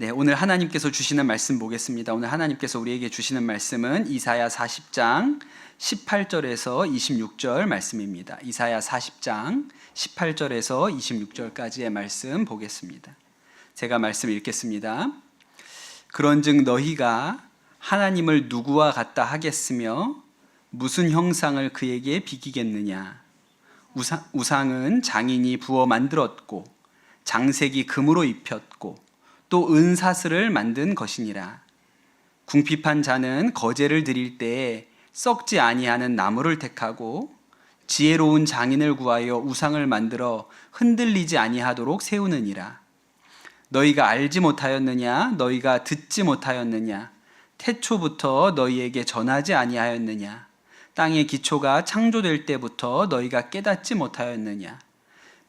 네, 오늘 하나님께서 주시는 말씀 보겠습니다. 오늘 하나님께서 우리에게 주시는 말씀은 이사야 40장 18절에서 26절 말씀입니다. 이사야 40장 18절에서 26절까지의 말씀 보겠습니다. 제가 말씀 읽겠습니다. 그런즉 너희가 하나님을 누구와 같다 하겠으며 무슨 형상을 그에게 비기겠느냐? 우상은 장인이 부어 만들었고 장색이 금으로 입혔고 또 은사슬을 만든 것이니라. 궁핍한 자는 거제를 드릴 때에 썩지 아니하는 나무를 택하고 지혜로운 장인을 구하여 우상을 만들어 흔들리지 아니하도록 세우느니라. 너희가 알지 못하였느냐? 너희가 듣지 못하였느냐? 태초부터 너희에게 전하지 아니하였느냐? 땅의 기초가 창조될 때부터 너희가 깨닫지 못하였느냐?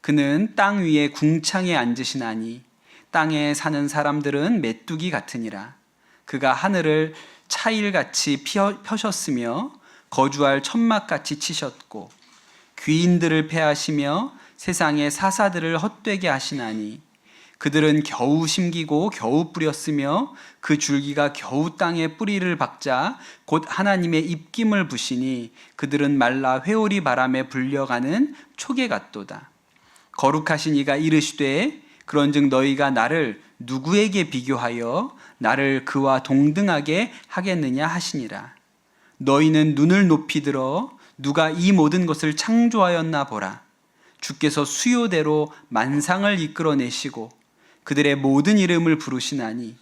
그는 땅 위에 궁창에 앉으시나니 땅에 사는 사람들은 메뚜기 같으니라. 그가 하늘을 차일같이 펴셨으며 거주할 천막같이 치셨고 귀인들을 패하시며 세상의 사사들을 헛되게 하시나니 그들은 겨우 심기고 겨우 뿌렸으며 그 줄기가 겨우 땅에 뿌리를 박자 곧 하나님의 입김을 부시니 그들은 말라 회오리 바람에 불려가는 초계 같도다. 거룩하신 이가 이르시되 그런즉 너희가 나를 누구에게 비교하여 나를 그와 동등하게 하겠느냐 하시니라. 너희는 눈을 높이 들어 누가 이 모든 것을 창조하였나 보라. 주께서 수요대로 만상을 이끌어내시고 그들의 모든 이름을 부르시나니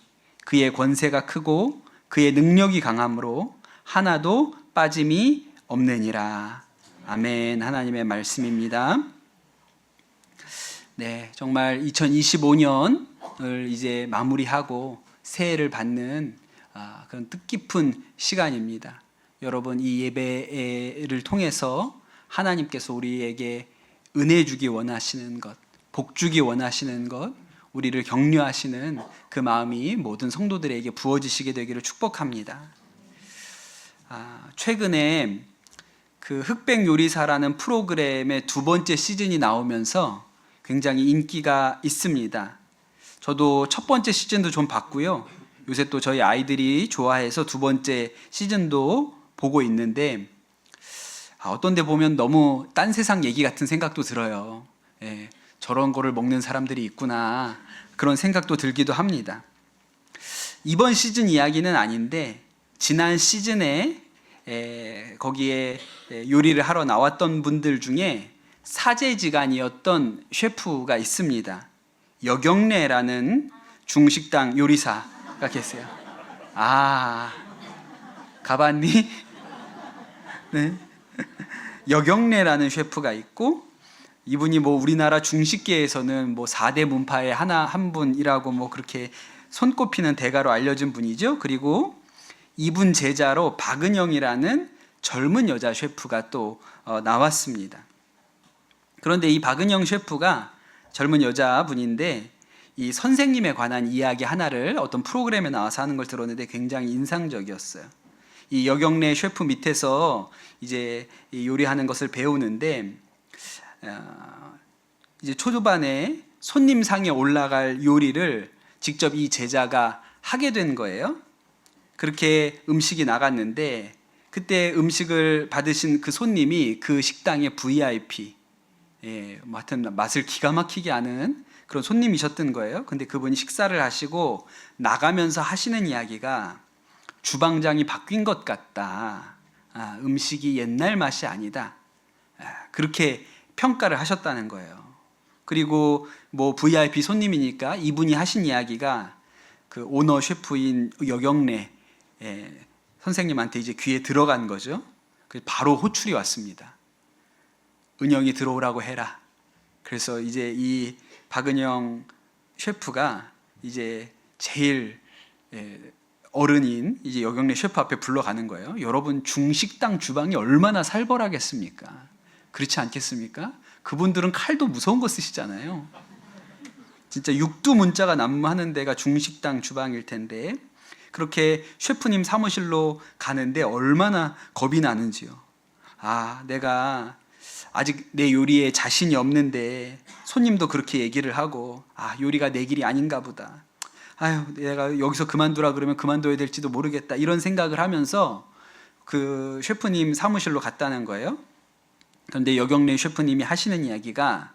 그의 권세가 크고 그의 능력이 강함으로 하나도 빠짐이 없느니라. 아멘. 하나님의 말씀입니다. 네, 정말 2025년을 이제 마무리하고 새해를 받는 그런 뜻깊은 시간입니다. 여러분, 이 예배를 통해서 하나님께서 우리에게 은혜 주기 원하시는 것, 복 주기 원하시는 것, 우리를 격려하시는 그 마음이 모든 성도들에게 부어지시게 되기를 축복합니다. 최근에 그 흑백 요리사라는 프로그램의 두 번째 시즌이 나오면서 굉장히 인기가 있습니다. 저도 첫 번째 시즌도 좀 봤고요. 요새 또 저희 아이들이 좋아해서 두 번째 시즌도 보고 있는데 어떤 데 보면 너무 딴 세상 얘기 같은 생각도 들어요. 예, 저런 거를 먹는 사람들이 있구나 그런 생각도 들기도 합니다. 이번 시즌 이야기는 아닌데 지난 시즌에 거기에 요리를 하러 나왔던 분들 중에 사제지간이었던 셰프가 있습니다. 여경래라는 중식당 요리사가 계세요. 가봤니? 네. 여경래라는 셰프가 있고 이분이 우리나라 중식계에서는 4대 문파의 한 분이라고 그렇게 손꼽히는 대가로 알려진 분이죠. 그리고 이분 제자로 박은영이라는 젊은 여자 셰프가 또 나왔습니다. 그런데 이 박은영 셰프가 젊은 여자분인데 이 선생님에 관한 이야기 하나를 어떤 프로그램에 나와서 하는 걸 들었는데 굉장히 인상적이었어요. 이 여경래 셰프 밑에서 이제 요리하는 것을 배우는데 이제 초반에 손님상에 올라갈 요리를 직접 이 제자가 하게 된 거예요. 그렇게 음식이 나갔는데 그때 음식을 받으신 그 손님이 그 식당의 VIP, 하여튼 맛을 기가 막히게 아는 그런 손님이셨던 거예요. 근데 그분이 식사를 하시고 나가면서 하시는 이야기가 주방장이 바뀐 것 같다. 음식이 옛날 맛이 아니다. 그렇게 평가를 하셨다는 거예요. 그리고 VIP 손님이니까 이분이 하신 이야기가 그 오너 셰프인 여경래 선생님한테 이제 귀에 들어간 거죠. 바로 호출이 왔습니다. 은영이 들어오라고 해라. 그래서 이제 이 박은영 셰프가 이제 제일 어른인 이제 여경래 셰프 앞에 불러가는 거예요. 여러분, 중식당 주방이 얼마나 살벌하겠습니까? 그렇지 않겠습니까? 그분들은 칼도 무서운 거 쓰시잖아요. 진짜 육두문자가 난무하는 데가 중식당 주방일 텐데 그렇게 셰프님 사무실로 가는데 얼마나 겁이 나는지요. 내가 아직 내 요리에 자신이 없는데 손님도 그렇게 얘기를 하고 요리가 내 길이 아닌가 보다. 아유, 내가 여기서 그만두라 그러면 그만둬야 될지도 모르겠다, 이런 생각을 하면서 그 셰프님 사무실로 갔다는 거예요. 그런데 여경래 셰프님이 하시는 이야기가,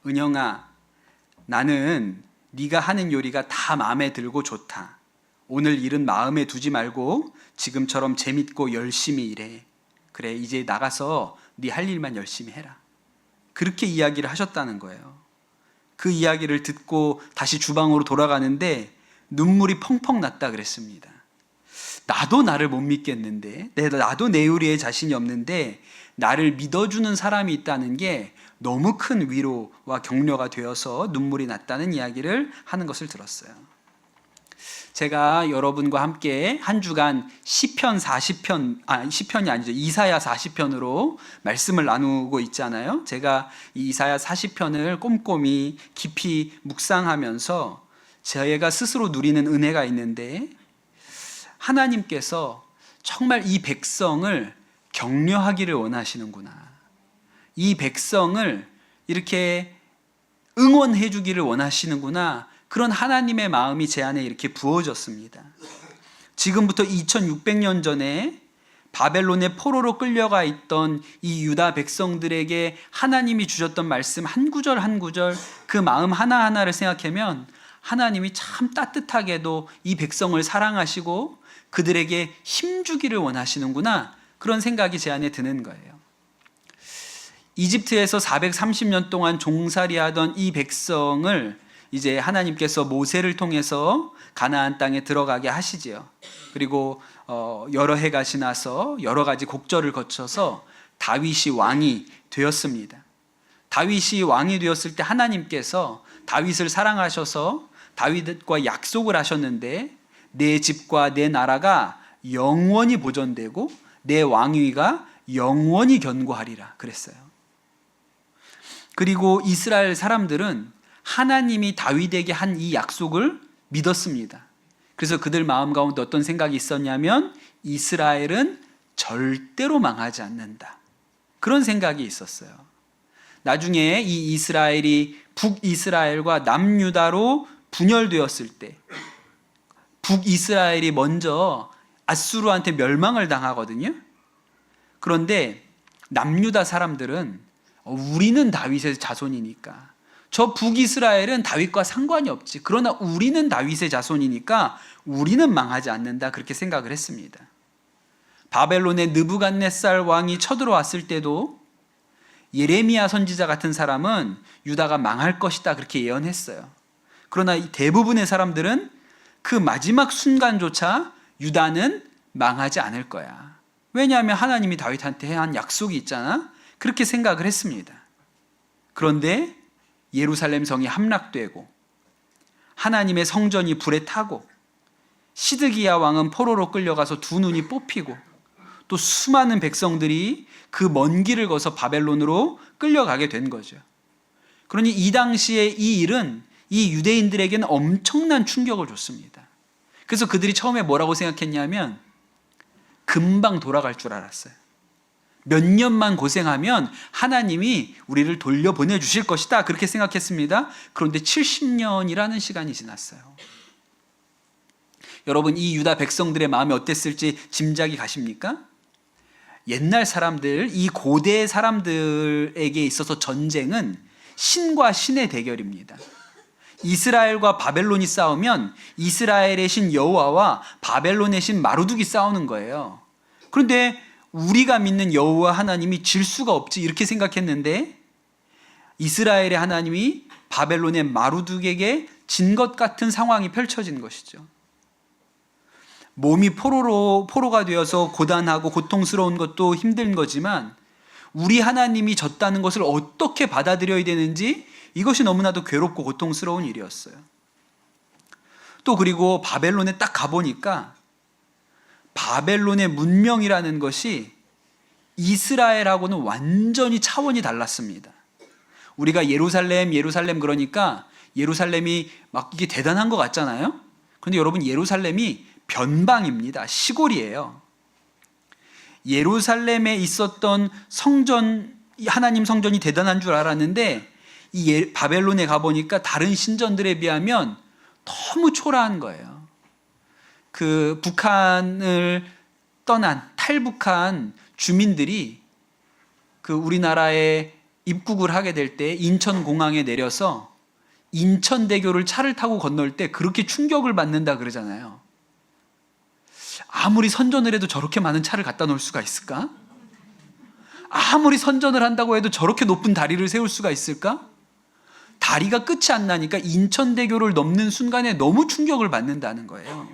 은영아, 나는 네가 하는 요리가 다 마음에 들고 좋다. 오늘 일은 마음에 두지 말고 지금처럼 재밌고 열심히 일해. 그래, 이제 나가서 네 할 일만 열심히 해라. 그렇게 이야기를 하셨다는 거예요. 그 이야기를 듣고 다시 주방으로 돌아가는데 눈물이 펑펑 났다 그랬습니다. 나도 나를 못 믿겠는데, 나도 내 요리에 자신이 없는데 나를 믿어주는 사람이 있다는 게 너무 큰 위로와 격려가 되어서 눈물이 났다는 이야기를 하는 것을 들었어요. 제가 여러분과 함께 한 주간 시편 40편, 시편이 아니죠, 이사야 40편으로 말씀을 나누고 있잖아요. 제가 이 이사야 40편을 꼼꼼히 깊이 묵상하면서 제가 스스로 누리는 은혜가 있는데, 하나님께서 정말 이 백성을 격려하기를 원하시는구나, 이 백성을 이렇게 응원해 주기를 원하시는구나, 그런 하나님의 마음이 제 안에 이렇게 부어졌습니다. 지금부터 2600년 전에 바벨론의 포로로 끌려가 있던 이 유다 백성들에게 하나님이 주셨던 말씀 한 구절 한 구절, 그 마음 하나하나를 생각하면 하나님이 참 따뜻하게도 이 백성을 사랑하시고 그들에게 힘주기를 원하시는구나, 그런 생각이 제 안에 드는 거예요. 이집트에서 430년 동안 종살이하던 이 백성을 이제 하나님께서 모세를 통해서 가나안 땅에 들어가게 하시지요. 그리고 여러 해가 지나서 여러 가지 곡절을 거쳐서 다윗이 왕이 되었습니다. 다윗이 왕이 되었을 때 하나님께서 다윗을 사랑하셔서 다윗과 약속을 하셨는데, 내 집과 내 나라가 영원히 보존되고 내 왕위가 영원히 견고하리라 그랬어요. 그리고 이스라엘 사람들은 하나님이 다윗에게 한 이 약속을 믿었습니다. 그래서 그들 마음 가운데 어떤 생각이 있었냐면, 이스라엘은 절대로 망하지 않는다, 그런 생각이 있었어요. 나중에 이 이스라엘이 북이스라엘과 남유다로 분열되었을 때, 북이스라엘이 먼저 아수르한테 멸망을 당하거든요. 그런데 남유다 사람들은 우리는 다윗의 자손이니까, 저 북이스라엘은 다윗과 상관이 없지, 그러나 우리는 다윗의 자손이니까 우리는 망하지 않는다, 그렇게 생각을 했습니다. 바벨론의 느부갓네살 왕이 쳐들어왔을 때도 예레미야 선지자 같은 사람은 유다가 망할 것이다, 그렇게 예언했어요. 그러나 대부분의 사람들은 그 마지막 순간조차 유다는 망하지 않을 거야, 왜냐하면 하나님이 다윗한테 한 약속이 있잖아, 그렇게 생각을 했습니다. 그런데 예루살렘 성이 함락되고 하나님의 성전이 불에 타고 시드기야 왕은 포로로 끌려가서 두 눈이 뽑히고 또 수많은 백성들이 그 먼 길을 거서 바벨론으로 끌려가게 된 거죠. 그러니 이 당시에 이 일은 이 유대인들에게는 엄청난 충격을 줬습니다. 그래서 그들이 처음에 뭐라고 생각했냐면, 금방 돌아갈 줄 알았어요. 몇 년만 고생하면 하나님이 우리를 돌려보내 주실 것이다, 그렇게 생각했습니다. 그런데 70년이라는 시간이 지났어요. 여러분, 이 유다 백성들의 마음이 어땠을지 짐작이 가십니까? 옛날 사람들, 이 고대 사람들에게 있어서 전쟁은 신과 신의 대결입니다. 이스라엘과 바벨론이 싸우면 이스라엘의 신 여호와와 바벨론의 신 마루둑이 싸우는 거예요. 그런데 우리가 믿는 여호와 하나님이 질 수가 없지, 이렇게 생각했는데, 이스라엘의 하나님이 바벨론의 마루둑에게 진 것 같은 상황이 펼쳐진 것이죠. 몸이 포로가 되어서 고단하고 고통스러운 것도 힘든 거지만, 우리 하나님이 졌다는 것을 어떻게 받아들여야 되는지, 이것이 너무나도 괴롭고 고통스러운 일이었어요. 또 그리고 바벨론에 딱 가보니까 바벨론의 문명이라는 것이 이스라엘하고는 완전히 차원이 달랐습니다. 우리가 예루살렘 그러니까 예루살렘이 막 이게 대단한 것 같잖아요. 그런데 여러분, 예루살렘이 변방입니다. 시골이에요. 예루살렘에 있었던 성전, 하나님 성전이 대단한 줄 알았는데, 이 바벨론에 가보니까 다른 신전들에 비하면 너무 초라한 거예요. 그 북한을 떠난 탈북한 주민들이 그 우리나라에 입국을 하게 될 때 인천공항에 내려서 인천대교를 차를 타고 건널 때 그렇게 충격을 받는다 그러잖아요. 아무리 선전을 해도 저렇게 많은 차를 갖다 놓을 수가 있을까? 아무리 선전을 한다고 해도 저렇게 높은 다리를 세울 수가 있을까? 다리가 끝이 안 나니까 인천대교를 넘는 순간에 너무 충격을 받는다는 거예요.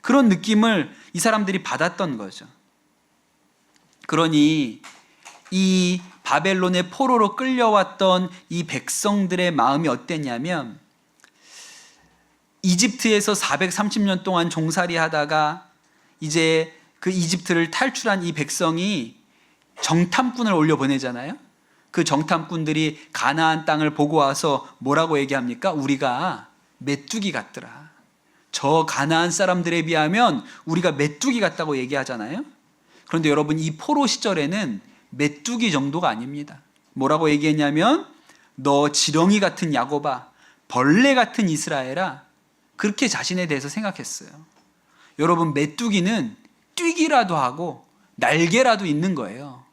그런 느낌을 이 사람들이 받았던 거죠. 그러니 이 바벨론의 포로로 끌려왔던 이 백성들의 마음이 어땠냐면, 이집트에서 430년 동안 종살이 하다가 이제 그 이집트를 탈출한 이 백성이 정탐꾼을 올려보내잖아요. 그 정탐꾼들이 가나안 땅을 보고 와서 뭐라고 얘기합니까? 우리가 메뚜기 같더라. 저 가나안 사람들에 비하면 우리가 메뚜기 같다고 얘기하잖아요. 그런데 여러분, 이 포로 시절에는 메뚜기 정도가 아닙니다. 뭐라고 얘기했냐면, 너 지렁이 같은 야곱아, 벌레 같은 이스라엘아, 그렇게 자신에 대해서 생각했어요. 여러분, 메뚜기는 뛰기라도 하고 날개라도 있는 거예요.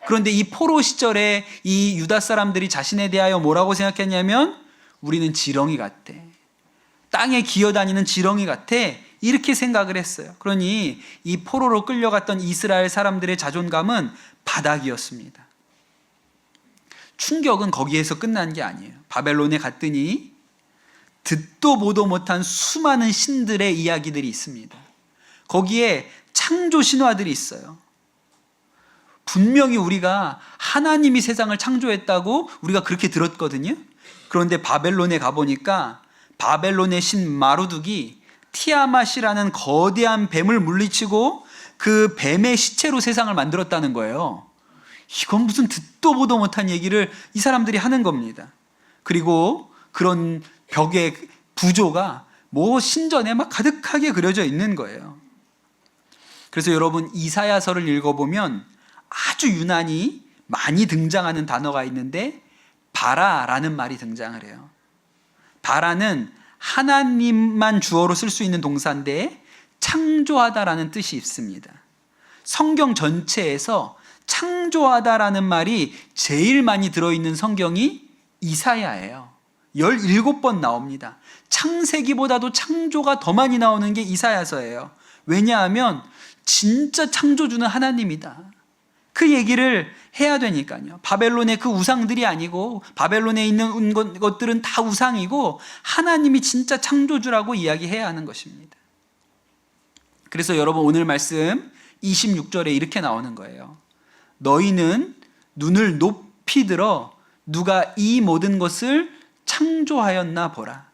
그런데 이 포로 시절에 이 유다 사람들이 자신에 대하여 뭐라고 생각했냐면, 우리는 지렁이 같대. 땅에 기어다니는 지렁이 같아. 이렇게 생각을 했어요. 그러니 이 포로로 끌려갔던 이스라엘 사람들의 자존감은 바닥이었습니다. 충격은 거기에서 끝난 게 아니에요. 바벨론에 갔더니 듣도 보도 못한 수많은 신들의 이야기들이 있습니다. 거기에 창조 신화들이 있어요. 분명히 우리가 하나님이 세상을 창조했다고 우리가 그렇게 들었거든요. 그런데 바벨론에 가보니까 바벨론의 신 마루둑이 티아맛이라는 거대한 뱀을 물리치고 그 뱀의 시체로 세상을 만들었다는 거예요. 이건 무슨 듣도 보도 못한 얘기를 이 사람들이 하는 겁니다. 그리고 그런 벽의 부조가 뭐 신전에 막 가득하게 그려져 있는 거예요. 그래서 여러분, 이사야서를 읽어보면 아주 유난히 많이 등장하는 단어가 있는데 바라라는 말이 등장을 해요. 바라는 하나님만 주어로 쓸 수 있는 동사인데 창조하다라는 뜻이 있습니다. 성경 전체에서 창조하다라는 말이 제일 많이 들어있는 성경이 이사야예요. 17번 나옵니다. 창세기보다도 창조가 더 많이 나오는 게 이사야서예요. 왜냐하면 진짜 창조주는 하나님이다. 그 얘기를 해야 되니까요. 바벨론의 그 우상들이 아니고, 바벨론에 있는 것들은 다 우상이고, 하나님이 진짜 창조주라고 이야기해야 하는 것입니다. 그래서 여러분, 오늘 말씀 26절에 이렇게 나오는 거예요. 너희는 눈을 높이 들어 누가 이 모든 것을 창조하였나 보라.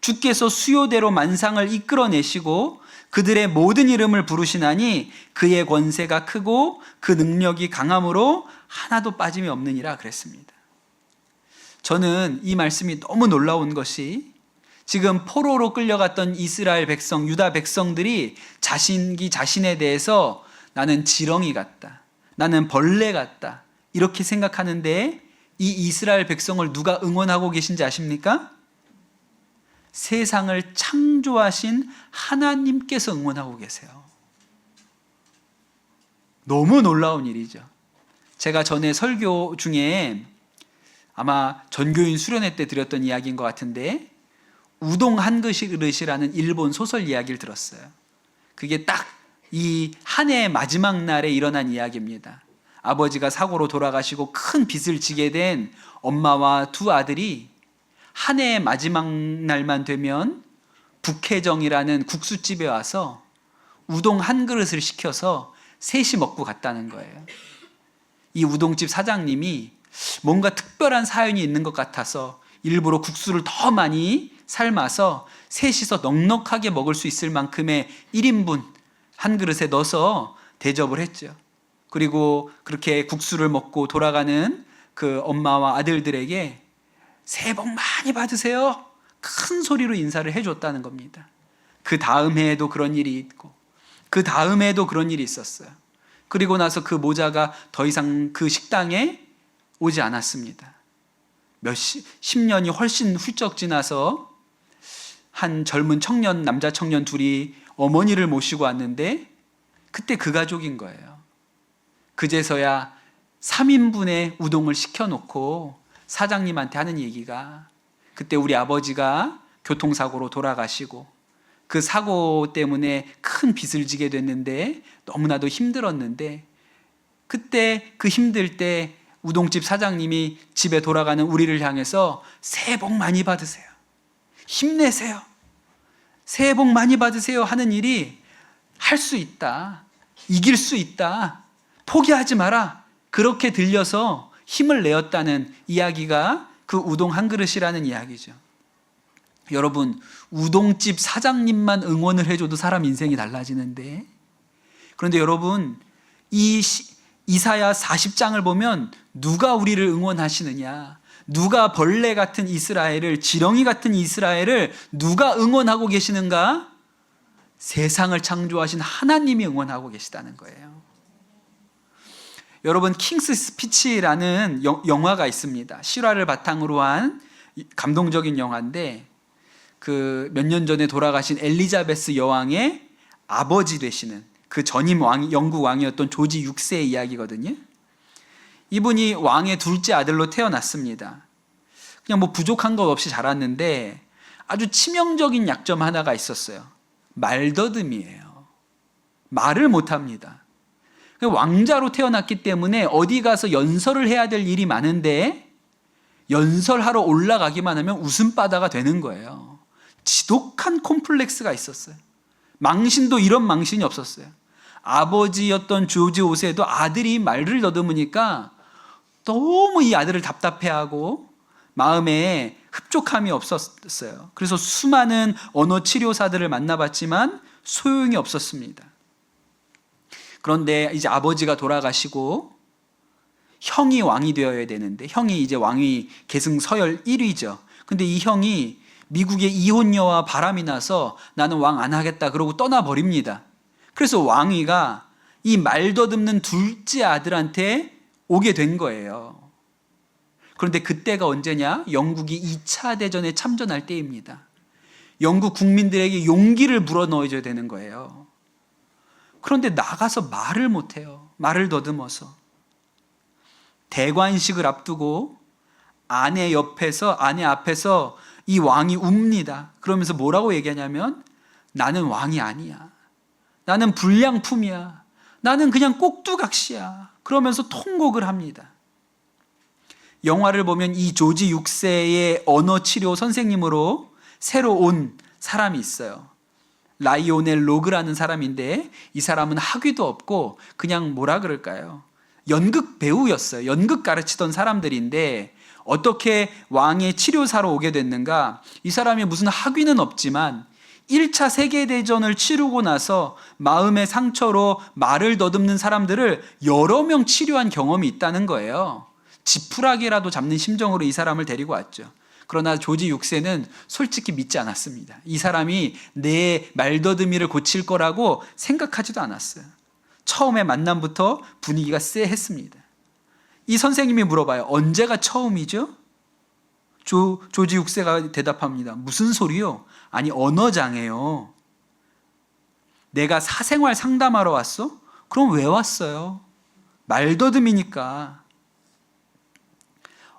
주께서 수요대로 만상을 이끌어내시고 그들의 모든 이름을 부르시나니 그의 권세가 크고 그 능력이 강함으로 하나도 빠짐이 없느니라 그랬습니다. 저는 이 말씀이 너무 놀라운 것이, 지금 포로로 끌려갔던 이스라엘 백성, 유다 백성들이 자신에 대해서 나는 지렁이 같다, 나는 벌레 같다, 이렇게 생각하는데 이 이스라엘 백성을 누가 응원하고 계신지 아십니까? 세상을 창조하신 하나님께서 응원하고 계세요. 너무 놀라운 일이죠. 제가 전에 설교 중에 아마 전교인 수련회 때 드렸던 이야기인 것 같은데, 우동 한 그릇이라는 일본 소설 이야기를 들었어요. 그게 딱 이 한 해의 마지막 날에 일어난 이야기입니다. 아버지가 사고로 돌아가시고 큰 빚을 지게 된 엄마와 두 아들이 한 해의 마지막 날만 되면 북해정이라는 국수집에 와서 우동 한 그릇을 시켜서 셋이 먹고 갔다는 거예요. 이 우동집 사장님이 뭔가 특별한 사연이 있는 것 같아서 일부러 국수를 더 많이 삶아서 셋이서 넉넉하게 먹을 수 있을 만큼의 1인분 한 그릇에 넣어서 대접을 했죠. 그리고 그렇게 국수를 먹고 돌아가는 그 엄마와 아들들에게 새해 복 많이 받으세요, 큰 소리로 인사를 해줬다는 겁니다. 그 다음 해에도 그런 일이 있고, 그 다음 해에도 그런 일이 있었어요. 그리고 나서 그 모자가 더 이상 그 식당에 오지 않았습니다. 10년이 훨씬 훌쩍 지나서 한 젊은 청년, 남자 청년 둘이 어머니를 모시고 왔는데 그때 그 가족인 거예요. 그제서야 3인분의 우동을 시켜놓고 사장님한테 하는 얘기가, 그때 우리 아버지가 교통사고로 돌아가시고 그 사고 때문에 큰 빚을 지게 됐는데 너무나도 힘들었는데, 그때 그 힘들 때 우동집 사장님이 집에 돌아가는 우리를 향해서 새해 복 많이 받으세요, 힘내세요, 새해 복 많이 받으세요 하는 일이 할 수 있다, 이길 수 있다, 포기하지 마라, 그렇게 들려서 힘을 내었다는 이야기가 그 우동 한 그릇이라는 이야기죠. 여러분, 우동집 사장님만 응원을 해줘도 사람 인생이 달라지는데, 그런데 여러분, 이 이사야 40장을 보면 누가 우리를 응원하시느냐, 누가 벌레 같은 이스라엘을, 지렁이 같은 이스라엘을 누가 응원하고 계시는가? 세상을 창조하신 하나님이 응원하고 계시다는 거예요. 여러분, 킹스 스피치라는 영화가 있습니다. 실화를 바탕으로 한 감동적인 영화인데, 그 몇 년 전에 돌아가신 엘리자베스 여왕의 아버지 되시는 그 전임 왕, 영국 왕이었던 조지 6세의 이야기거든요. 이분이 왕의 둘째 아들로 태어났습니다. 그냥 뭐 부족한 것 없이 자랐는데 아주 치명적인 약점 하나가 있었어요. 말더듬이에요. 말을 못합니다. 왕자로 태어났기 때문에 어디 가서 연설을 해야 될 일이 많은데 연설하러 올라가기만 하면 웃음바다가 되는 거예요. 지독한 콤플렉스가 있었어요. 망신도 이런 망신이 없었어요. 아버지였던 조지 5세도 아들이 말을 더듬으니까 너무 이 아들을 답답해하고 마음에 흡족함이 없었어요. 그래서 수많은 언어 치료사들을 만나봤지만 소용이 없었습니다. 그런데 이제 아버지가 돌아가시고 형이 왕이 되어야 되는데, 형이 이제 왕위 계승 서열 1위죠. 근데 이 형이 미국의 이혼녀와 바람이 나서 나는 왕 안 하겠다 그러고 떠나버립니다. 그래서 왕위가 이 말더듬는 둘째 아들한테 오게 된 거예요. 그런데 그때가 언제냐? 영국이 2차 대전에 참전할 때입니다. 영국 국민들에게 용기를 불어넣어줘야 되는 거예요. 그런데 나가서 말을 못해요. 말을 더듬어서. 대관식을 앞두고 아내 앞에서 이 왕이 웁니다. 그러면서 뭐라고 얘기하냐면, 나는 왕이 아니야, 나는 불량품이야, 나는 그냥 꼭두각시야, 그러면서 통곡을 합니다. 영화를 보면 이 조지 6세의 언어치료 선생님으로 새로 온 사람이 있어요. 라이오넬 로그라는 사람인데, 이 사람은 학위도 없고 그냥 뭐라 그럴까요? 연극 배우였어요. 연극 가르치던 사람들인데 어떻게 왕의 치료사로 오게 됐는가? 이 사람이 무슨 학위는 없지만 1차 세계대전을 치르고 나서 마음의 상처로 말을 더듬는 사람들을 여러 명 치료한 경험이 있다는 거예요. 지푸라기라도 잡는 심정으로 이 사람을 데리고 왔죠. 그러나 조지 6세는 솔직히 믿지 않았습니다. 이 사람이 내 말더듬이를 고칠 거라고 생각하지도 않았어요. 처음에 만남부터 분위기가 쎄했습니다. 이 선생님이 물어봐요. 언제가 처음이죠? 조지 6세가 대답합니다. 무슨 소리요? 아니, 언어장애요. 내가 사생활 상담하러 왔어? 그럼 왜 왔어요? 말더듬이니까.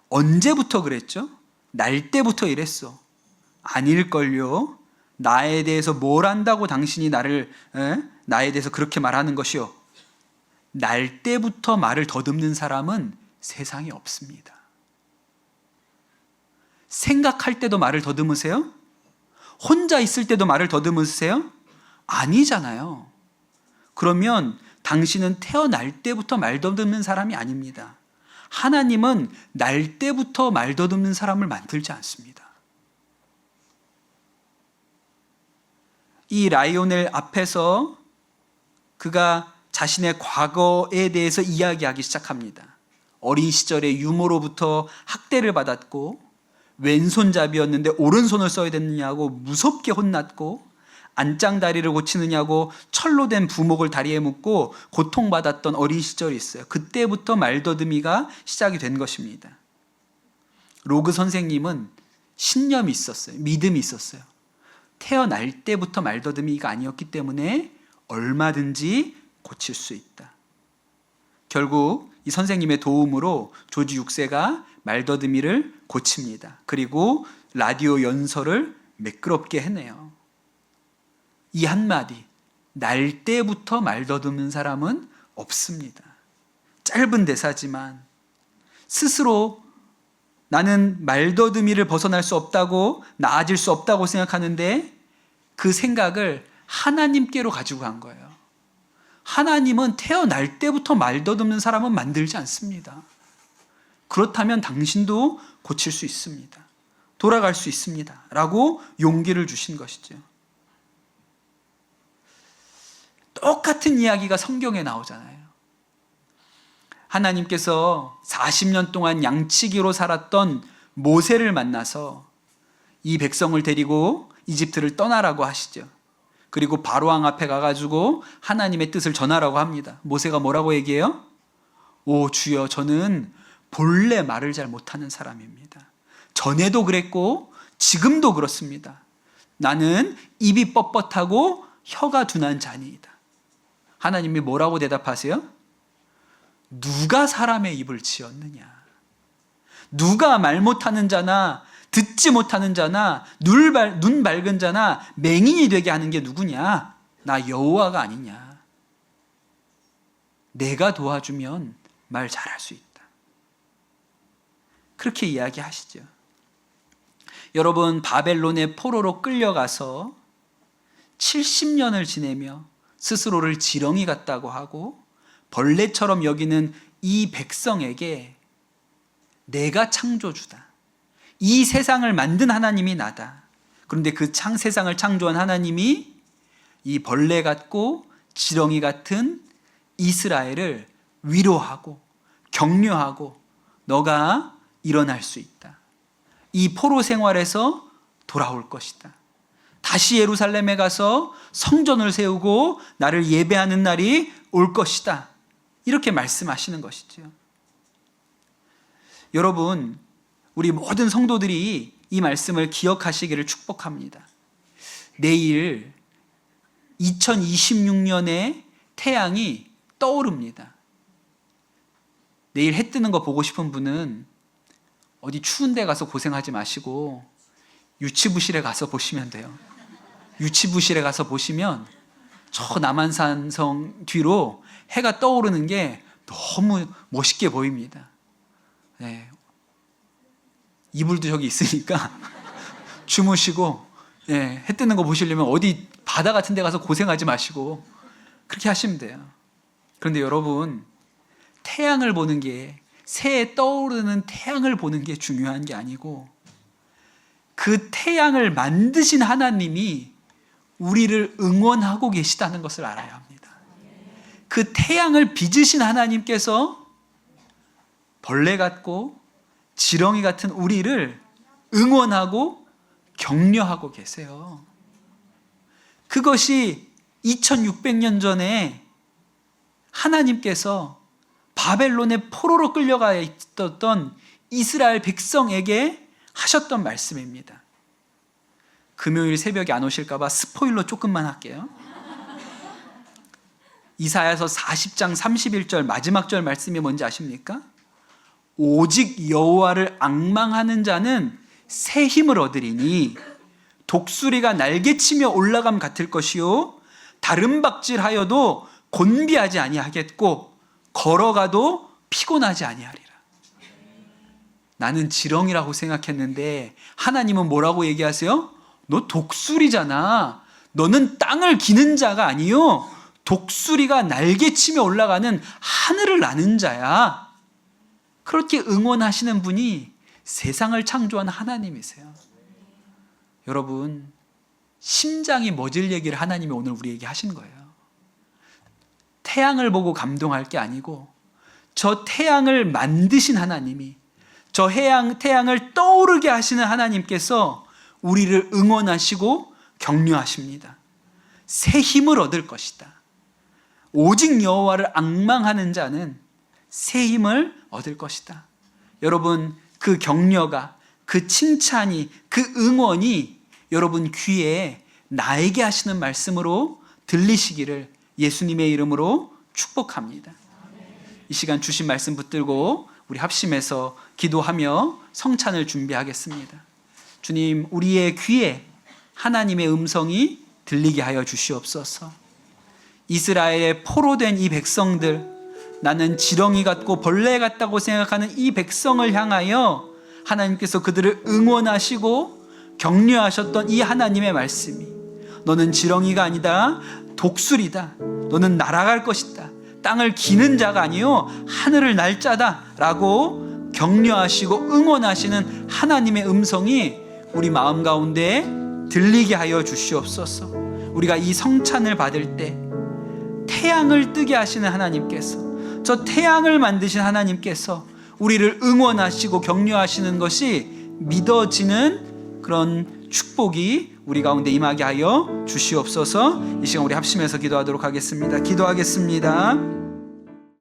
언제부터 그랬죠? 날 때부터 이랬어. 아닐걸요? 나에 대해서 뭘 안다고 당신이 나에 대해서 그렇게 말하는 것이요? 날 때부터 말을 더듬는 사람은 세상에 없습니다. 생각할 때도 말을 더듬으세요? 혼자 있을 때도 말을 더듬으세요? 아니잖아요. 그러면 당신은 태어날 때부터 말 더듬는 사람이 아닙니다. 하나님은 날 때부터 말 더듬는 사람을 만들지 않습니다. 이 라이오넬 앞에서 그가 자신의 과거에 대해서 이야기하기 시작합니다. 어린 시절에 유모로부터 학대를 받았고, 왼손잡이였는데 오른손을 써야 됐느냐고 무섭게 혼났고, 안짱다리를 고치느냐고 철로 된 부목을 다리에 묶고 고통받았던 어린 시절이 있어요. 그때부터 말더듬이가 시작이 된 것입니다. 로그 선생님은 신념이 있었어요. 믿음이 있었어요. 태어날 때부터 말더듬이가 아니었기 때문에 얼마든지 고칠 수 있다. 결국 이 선생님의 도움으로 조지 6세가 말더듬이를 고칩니다. 그리고 라디오 연설을 매끄럽게 해내요. 이 한마디, 날 때부터 말더듬는 사람은 없습니다. 짧은 대사지만 스스로 나는 말더듬이를 벗어날 수 없다고, 나아질 수 없다고 생각하는데 그 생각을 하나님께로 가지고 간 거예요. 하나님은 태어날 때부터 말더듬는 사람은 만들지 않습니다. 그렇다면 당신도 고칠 수 있습니다. 돌아갈 수 있습니다. 라고 용기를 주신 것이죠. 똑같은 이야기가 성경에 나오잖아요. 하나님께서 40년 동안 양치기로 살았던 모세를 만나서 이 백성을 데리고 이집트를 떠나라고 하시죠. 그리고 바로왕 앞에 가가지고 하나님의 뜻을 전하라고 합니다. 모세가 뭐라고 얘기해요? 오 주여, 저는 본래 말을 잘 못하는 사람입니다. 전에도 그랬고 지금도 그렇습니다. 나는 입이 뻣뻣하고 혀가 둔한 자니이다. 하나님이 뭐라고 대답하세요? 누가 사람의 입을 지었느냐? 누가 말 못하는 자나 듣지 못하는 자나 눈 밝은 자나 맹인이 되게 하는 게 누구냐? 나 여호와가 아니냐? 내가 도와주면 말 잘할 수 있다. 그렇게 이야기하시죠. 여러분, 바벨론의 포로로 끌려가서 70년을 지내며 스스로를 지렁이 같다고 하고 벌레처럼 여기는 이 백성에게 내가 창조주다. 이 세상을 만든 하나님이 나다. 그런데 그 세상을 창조한 하나님이 이 벌레 같고 지렁이 같은 이스라엘을 위로하고 격려하고 너가 일어날 수 있다. 이 포로 생활에서 돌아올 것이다. 다시 예루살렘에 가서 성전을 세우고 나를 예배하는 날이 올 것이다. 이렇게 말씀하시는 것이죠. 여러분, 우리 모든 성도들이 이 말씀을 기억하시기를 축복합니다. 내일 2026년에 태양이 떠오릅니다. 내일 해 뜨는 거 보고 싶은 분은 어디 추운 데 가서 고생하지 마시고 유치부실에 가서 보시면 돼요. 유치부실에 가서 보시면 저 남한산성 뒤로 해가 떠오르는 게 너무 멋있게 보입니다. 네. 이불도 저기 있으니까 주무시고 해 뜨는 거 보시려면 어디 바다 같은 데 가서 고생하지 마시고 그렇게 하시면 돼요. 그런데 여러분, 태양을 보는 게, 새에 떠오르는 태양을 보는 게 중요한 게 아니고 그 태양을 만드신 하나님이 우리를 응원하고 계시다는 것을 알아야 합니다. 그 태양을 빚으신 하나님께서 벌레 같고 지렁이 같은 우리를 응원하고 격려하고 계세요. 그것이 2600년 전에 하나님께서 바벨론의 포로로 끌려가 있었던 이스라엘 백성에게 하셨던 말씀입니다. 금요일 새벽에 안 오실까 봐 스포일러 조금만 할게요. 이사야서 40장 31절 마지막 절 말씀이 뭔지 아십니까? 오직 여호와를 앙망하는 자는 새 힘을 얻으리니 독수리가 날개치며 올라감 같을 것이요 다른 박질하여도 곤비하지 아니하겠고 걸어가도 피곤하지 아니하리라. 나는 지렁이라고 생각했는데 하나님은 뭐라고 얘기하세요? 너 독수리잖아. 너는 땅을 기는 자가 아니요 독수리가 날개치며 올라가는 하늘을 나는 자야. 그렇게 응원하시는 분이 세상을 창조한 하나님이세요. 여러분, 심장이 멎을 얘기를 하나님이 오늘 우리에게 하신 거예요. 태양을 보고 감동할 게 아니고 저 태양을 만드신 하나님이, 저 태양을 떠오르게 하시는 하나님께서 우리를 응원하시고 격려하십니다. 새 힘을 얻을 것이다. 오직 여호와를 앙망하는 자는 새 힘을 얻을 것이다. 여러분, 그 격려가, 그 칭찬이, 그 응원이 여러분 귀에 나에게 하시는 말씀으로 들리시기를 예수님의 이름으로 축복합니다. 이 시간 주신 말씀 붙들고 우리 합심해서 기도하며 성찬을 준비하겠습니다. 주님, 우리의 귀에 하나님의 음성이 들리게 하여 주시옵소서. 이스라엘의 포로된 이 백성들, 나는 지렁이 같고 벌레 같다고 생각하는 이 백성을 향하여 하나님께서 그들을 응원하시고 격려하셨던 이 하나님의 말씀이, 너는 지렁이가 아니다, 독수리다, 너는 날아갈 것이다, 땅을 기는 자가 아니요 하늘을 날 자다 라고 격려하시고 응원하시는 하나님의 음성이 우리 마음 가운데 들리게 하여 주시옵소서. 우리가 이 성찬을 받을 때 태양을 뜨게 하시는 하나님께서, 저 태양을 만드신 하나님께서 우리를 응원하시고 격려하시는 것이 믿어지는 그런 축복이 우리 가운데 임하게 하여 주시옵소서. 이 시간 우리 합심해서 기도하도록 하겠습니다. 기도하겠습니다.